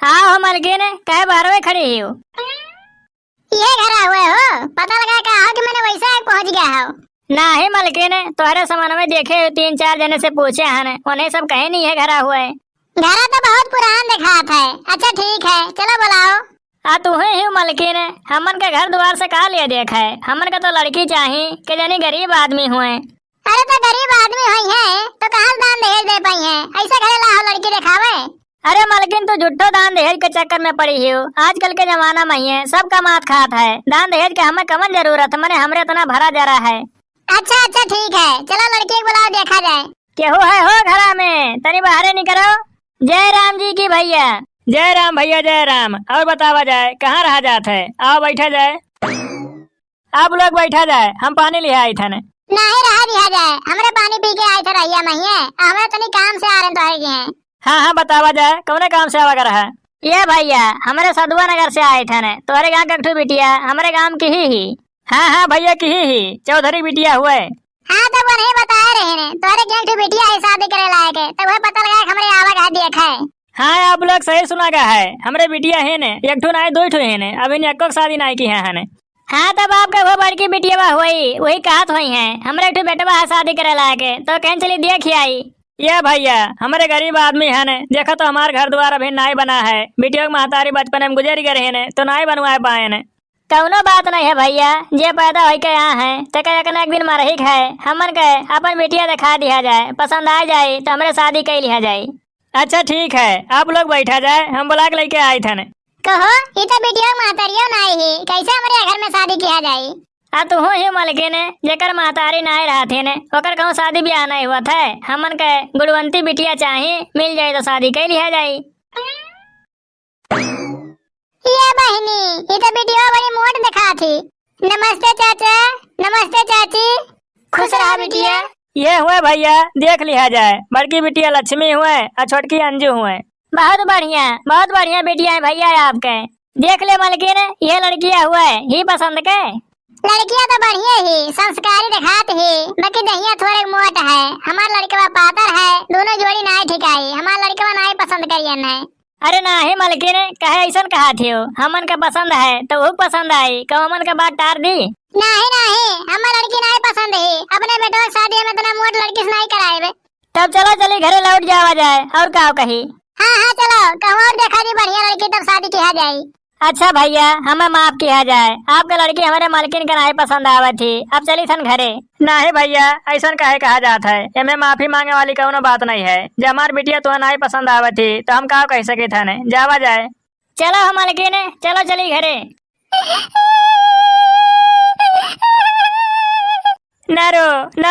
हाँ हो मलकिन, कहे बाहर खड़ी हो? ये घर हुए हो? पता लगा कहा कि मैंने वैसा पहुंच गया हो। ना ही मलकिन, तुम्हारे सामान में देखे 3-4 जने से पूछे हन, उन्हें सब कहे नहीं है घरा हुआ है। घर तो बहुत पुराना दिखा था। अच्छा ठीक है, चलो बुलाओ। तू ही मलकिन, हमन का घर द्वार से कहा लिया देखा है। हमन का तो लड़की चाहिए कि जानी गरीब आदमी हुए। अरे तो गरीब आदमी हुई है तो कहाँ दान दहेज दे पाई है? ऐसा घरे लाओ लड़की दिखावे। अरे मलकिन, तो जुट्टो दान दहेज के चक्कर में पड़ी हो। आजकल के जमाना में है सब कमात खात है, दान दहेज के हमें कमन जरूरत, मैंने हमरे इतना भरा जा रहा है। अच्छा ठीक है, चलो लड़की को बुलाओ, देखा जाए। केहू है हो घरा में? तनी बाहर निकलो। जय राम जी की भैया। जय राम भैया, जय राम। और बतावा जाए, कहाँ रहा जात है? आओ बैठा जाए। आप लोग बैठा जाए, हम पानी ले आए थे। नहीं रहा दिया जाए, हमरे पानी पी के आए थे रहिया महिए, हमें तनी काम से आ रहे तो है। हाँ बतावा जाए, कौन काम से आवा कर है? ये भैया हमारे सदुआ नगर से आए थे न, तुम्हारे गाँव कट्ठू बिटिया हमारे गाँव की ही। हाँ भैया की ही चौधरी बिटिया हुए। हाँ तो वो नहीं बता रहे ने, तुम्हारे गेंठ बिटिया है शादी करे लायक है, तो वह पता लगा हमारे आवा घर देखा है। हाँ आप लोग सही सुना का है, हमरे बिटिया है ने, एक ठो नहीं दो ठो है ने, अभी एको शादी नहीं की है ने। हाँ तब आपका वो बड़की बिटिया हुई वही कहत हुई है, हमारे एक बेटवा है शादी करे लायक है, तो कहीं चली देख आई। ये भैया हमारे गरीब आदमी है ने, देखा तो हमारे घर द्वार अभी नहीं बना है, बिटिया महतारी बचपन में गुजर गए है ने, तो नहीं बनवाए पाए ने। कौनो बात नहीं है भैया, जे पैदा हो के यहाँ है तो एक दिन मरही है, हमन के अपन बेटिया दिखा दिया जाए, पसंद आ जाए तो हमारे शादी कर लिया जाए। अच्छा ठीक है, आप लोग बैठा जाए, हम बुला के लेके आए थे। कहो ये तो बेटिया महतारियों नहीं है, कैसे हमारे घर में शादी किया जाए? तू ही मलकिन, जेकर महतारी नहीं रहा थे ने, ओकर कहूँ शादी ब्याह नहीं हुआ था, हमन के गुणवंती बिटिया चाहिए, मिल जाए तो शादी कर लिया जाए। ये बहनी, ये तो बेटिया बड़ी मोट दिखा थी। नमस्ते चाचा, नमस्ते चाची। खुश रहा बिटिया। ये हुए भैया, देख लिया जाए, बड़की बिटिया लक्ष्मी हुए और छोटकी अंजू हुए। बहुत बढ़िया बेटिया है भैया आपके। देख ले मलकिन, ये लड़कियां हुए ही पसंद के। लड़कियां तो बढ़िया ही संस्कारी दिखात ही, बाकी दहिया थोड़े मोट है। हमारा लड़का पातर है, दोनों जोड़ी नहीं ठिकाई, हमारा लड़का नहीं पसंद करिए न। अरे नहीं मलकिन, कहे ऐसा कहा थे हमन का पसंद है तो वो पसंद आई, कब हमन का बात टार दी? नहीं, हमारा लड़की नहीं पसंद है, अपने बेटो की शादी में इतना मोट लड़की से नहीं कराए। तब चलो चली घरे लौट जावा जाए, और क्या कही? हाँ चलो, कहूँ और देखा दी बढ़िया लड़की तब शादी किया जाए। अच्छा भैया, हमें माफ किया जाए, आपके लड़की हमारे मालकिन का नहीं पसंद आवा थी, अब चली थन घरे। नहीं भैया, ऐसा काहे कहा जाता है, एमे माफी मांगे वाली कौनो बात नहीं है। जब हमारी बिटिया तुम्हें नहीं पसंद आवा थी तो हम कहा कह सके थे, जावा जाए। चलो हम मालकिन, चलो चली घरे। न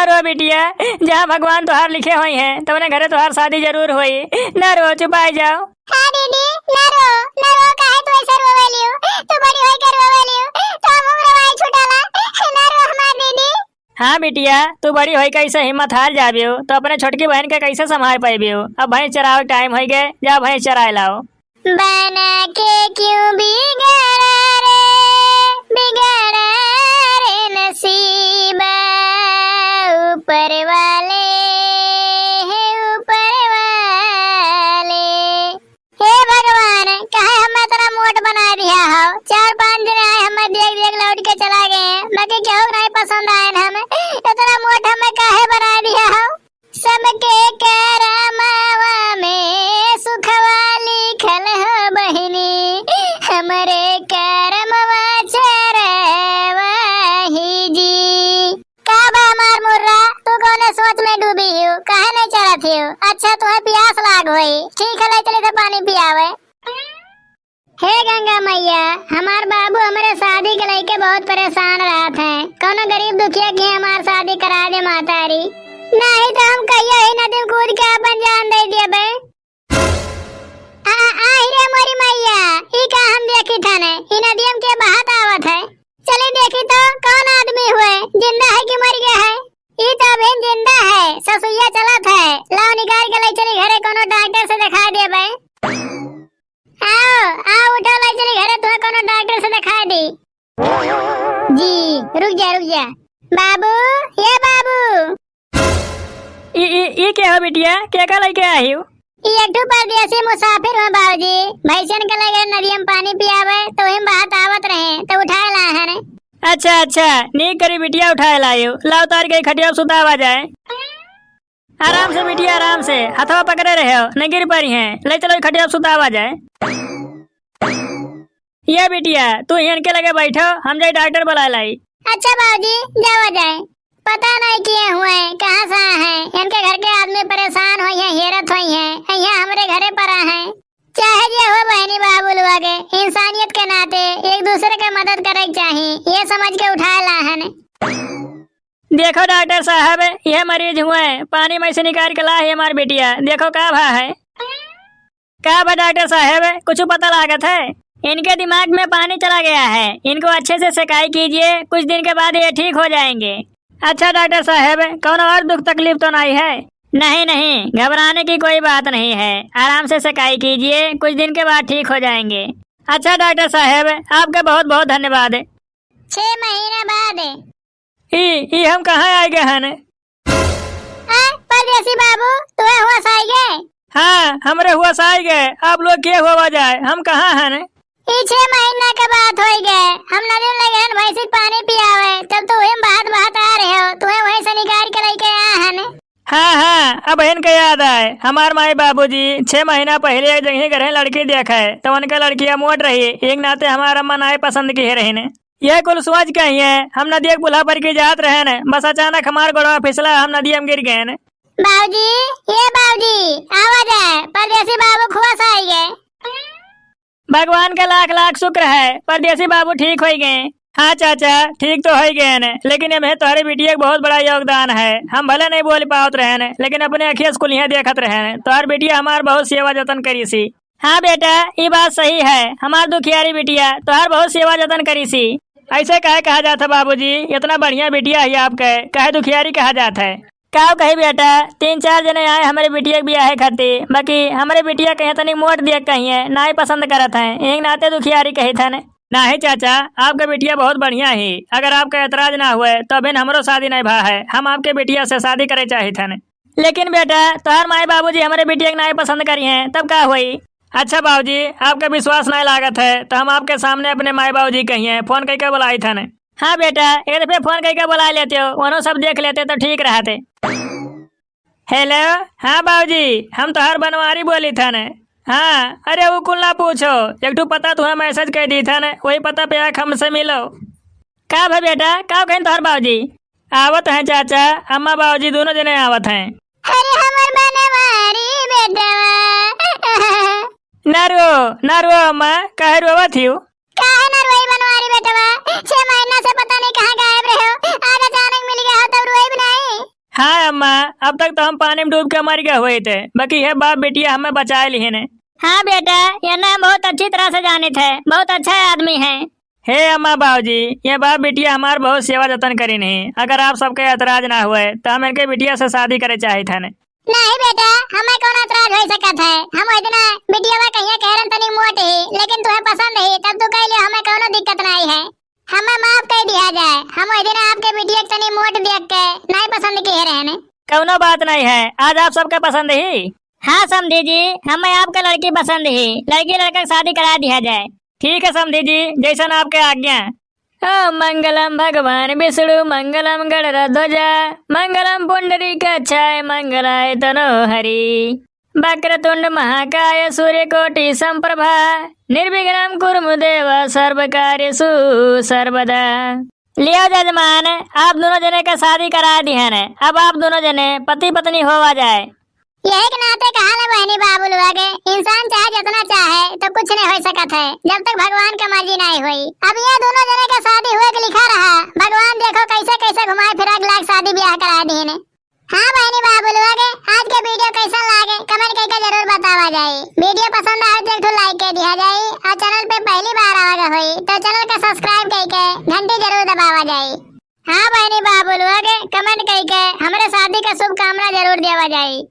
रो बिटिया, जहाँ भगवान तुहार लिखे हुए हैं तो उन्हें घरे तुहार शादी जरूर हुई। न रो, चुपाई जाओ। हाँ दीदी, न रो काहे तू ऐसे रोवेलियो? तू बड़ी होई कर रोवेलियो, तो हम रोवाई छुटाला। न रो हमार दीदी। हाँ बिटिया, तू बड़ी होई कैसे हिम्मत हार जाबियो तो अपने छोटकी बहन के कैसे संभाल पाइबियो। अब भैंस चराओ टाइम हो गए, जा भैंस चराए लाओ। बना के क्यों बिगड़ा रे नसीबा, ऊपर वाले हे भगवान, कहे हमें इतना मोट बना दिया हो। 4-5 दिन आए हमें देख लौट के चला गए, बाकी केहू नहीं पसंद आए न हमें, इतना मोट हमें काहे बना दिया हो। सबके करमावा में सुखवा लिखल हो बहिनी, हमरे करमवा चरवा ही जी। का बा मार मुर्रा, तू कौन सोच में डूबी हो, काहे नहीं चलत हो? अच्छा तुम्हें प्यास लाग होई, ठीक है ले चले तो पानी पियावे। हे गंगा मैया, हमार बाबू हमारे शादी के लेके बहुत परेशान रहते हैं, कौनो गरीब दुखिया की हमार शादी करा दे मातारी, नहीं तो हम कहियो ही नदी में कूद के अपन जान दे दिए बे। रे मोरी मैया, ई का हम देखी थाने, ई नदी में के बहात आवत है, चले देखी तो कौन आदमी हुए, जिंदा है कि मर गया है? ई तो अभी जिंदा है, ससुइया चलत है, लाओ निकाल के ले चली घरे, कोनो डॉक्टर से दिखा दे बे। आओ उठो, ले चली घरे, तुम्हें कोनो डॉक्टर से दिखा दी जी। रुक जा बाबू, ये बाबू। ई क्या हो बिटिया, क्या का लेके आई हो? ये एक ठो परदेसी मुसाफिर हुआ बाबूजी। भैंसन के लगे नदी में पानी पियावे तो वही बात आवत रहे तो उठाए ला है। अच्छा अच्छा, नीक करी बिटिया उठाए लायो। लाओ तार के खटिया सुतावा जाए। आराम से बिटिया, आराम से, हथवा पकड़े रहे हो, नहीं गिर पड़ी है। ले चलो खटिया सुतावा जाए। ये बिटिया तू इनके लगे बैठो, हम जाए डॉक्टर बुला लाई। अच्छा बाबूजी, जावा जाए। पता नहीं किए हुए कहाँ से है। इनके घर के आदमी परेशान हुई है, हैरत हुई है। यहाँ हमारे घरे पर है। चाहे जे हो बहनी बाबू लोग के, इंसानियत के नाते एक दूसरे के मदद करे चाहिए, ये समझ के उठाए ला है। देखो डॉक्टर साहब, यह मरीज हुए पानी में से निकाल के ला है हमारी बिटिया। देखो क्या भा है। क्या भा डॉक्टर साहब, कुछ पता लागत है? इनके दिमाग में पानी चला गया है। इनको अच्छे से सिकाई कीजिए, कुछ दिन के बाद ये ठीक हो जाएंगे। अच्छा डॉक्टर साहब, कौन और दुख तकलीफ तो नहीं है? नहीं नहीं, घबराने की कोई बात नहीं है। आराम से सिकाई कीजिए, कुछ दिन के बाद ठीक हो जाएंगे। अच्छा डॉक्टर साहब, आपका बहुत बहुत धन्यवाद। 6 महीने बाद ई हम कहाँ आए गए हैं? परदेसी बाबू तुम्हें हुआ साई गए? हाँ, हमरे हुआ साई गए। आप लोग के हुआ जाए, हम कहाँ हैं? 6 महीना के बात हो गए। हम नदी में लगे हैं भैंसी पानी पियावे, तब तो वही बात बात आ रहे हो। तुम्हें वही से निकाल के लेके आया है। हाँ हाँ, अब इनका याद आए। हमार माई बाबूजी 6 महीना पहले एक जगह घर लड़की देखा है तो उनका लड़कियां मोट रही। एक नाते हमारा अम्मा नाई पसंद की है रही ने। यह कुल सोच के ही है। हम नदी एक पुला पर की जात रहे ने, बस अचानक हमार गोड़वा फिसला, हम नदी में गिर गए ने। बाबूजी, ये बाबूजी आवाज है, परदेसी बाबू खुआ से आई गए। भगवान का लाख लाख शुक्र है, परदेसी बाबू ठीक हो गए। हाँ चाचा, ठीक तो हो गए ने, लेकिन हमें तुम्हारी बिटिया का बहुत बड़ा योगदान है। हम भले नहीं बोल पावत रहे ने, लेकिन अपने अखिया स्कूलियाँ देखत रहे ने। तुम्हारी बिटिया हमार बहुत सेवा जतन करी सी। हाँ बेटा, ये बात सही है। हमार दुखियारी बिटिया तुम्हार बहुत सेवा जतन करी सी। ऐसे कहे कहा जाता बाबूजी, इतना बढ़िया बिटिया है आपके, कहे दुखियारी कहा जाता है। क्या कही बेटा, 3-4 जने आए हमारे बिटिया के ब्याह खातिर, बाकी हमारे बिटिया कहीं तनी मोट देख कही है, ना ही पसंद करत है। एक नाते दुखियारी कही था ने। नहीं चाचा, आपका बिटिया बहुत बढ़िया है। अगर आपका एतराज ना हुए तो बिन हमरो शादी नहीं भा है। हम आपके बिटिया से शादी करे चाहे थे। लेकिन बेटा तुम्हार माई बाबूजी हमारे बिटिया के नहीं पसंद करी हैं, तब क्या हुई? अच्छा बाबूजी, आपका विश्वास नहीं लागत है तो हम आपके सामने अपने माई बाबूजी कहिए फोन करके बुलाई था ने। हाँ बेटा, एक दफे फोन करके बुला लेते हो, उन्होंने सब देख लेते तो ठीक रहते। हेलो, हाँ बाबूजी, हम तो हर बनवारी बोली था ने। हाँ, अरे वो कुल ना पूछो, एक ठू पता तुम्हें मैसेज कर दी था ने, वही पता पे आके हमसे मिलो। का भाई बेटा, का कहीं तोहर बाबूजी? आवत हैं चाचा, अम्मा बाबूजी दोनों जने आवत हैं। अरे हमर बनवारी बेटा ना रो अम्मा, काहे रोवत हियो? काहे ना रोई बनवारी बेटवा? 6 महीना से पता नहीं कहाँ गायब रहे हो, आज अचानक मिल गया हो तब रोई भी नहीं। हाँ अम्मा, अब तक तो हम पानी में डूब के मर गए हुए थे, बाकी है बाप बेटिया हमें बचाए लिए ने। हाँ बेटा, ये ना बहुत अच्छी तरह से जाने थे, बहुत अच्छा आदमी है। हे अम्मा बाबूजी, ये बाप बेटिया हमार बहुत सेवा जतन करी नहीं। अगर आप सबके ऐतराज ना हुए तो हम इनके बिटिया से शादी करे चाहे थे। नहीं बेटा, हमें कौन ऐतराज हो सकत है। हम इतना बिटिया कहिए कहरन तनी मोट ही, लेकिन तुम्हें पसंद ही तब तो कह लियो, हमें कोनो दिक्कत नहीं है। हमें माफ कर दिया जाए। हम इतना आपके बिटिया तनी मोट देख के नहीं पसंद किए रहे ने। कौनो बात नहीं है, आज आप सबके पसंद ही। हाँ समधी जी, हमें आपका लड़की पसंद ही, लड़की लड़का शादी करा दिया जाए। ठीक है समधी जी, जैसन आपके आज्ञा। मंगलम भगवान विष्णु मंगलम गणध्वजा मंगलम पुंडरीकाक्षाय मंगलाय तनोहरि वक्रतुंड महाकाय सूर्यकोटि संप्रभा निर्विघ्नं कुरु देव सर्व कार्येषु सर्वदा। लियो जजमान, आप दोनों जने का शादी करा दी है। अब आप दोनों जने पति पत्नी होवा जाए। यही के नाते कहा ना बहनी बाबू लोग, इंसान चाहे जितना चाहे तो कुछ नहीं हो सकत है जब तक भगवान का मर्जी नहीं हुई। अब ये दोनों जने का शादी हुए के लिखा रहा, भगवान देखो कैसे कैसे घुमाए फिरा के लाग शादी ब्याह करा दी ने। हाँ बहनी बाबू लोग, आज के वीडियो कैसा लागे कमेंट करके जरूर बतावा जाए। वीडियो पसंद आए तो लाइक कर दिया जाए और चैनल पे पहली बार आवा हुई तो चैनल का सब्सक्राइब करके घंटी जरूर दबावा जाए। हाँ बहनी बाबू लोग, कमेंट करके हमारे शादी का शुभकामना जरूर देवा जाए।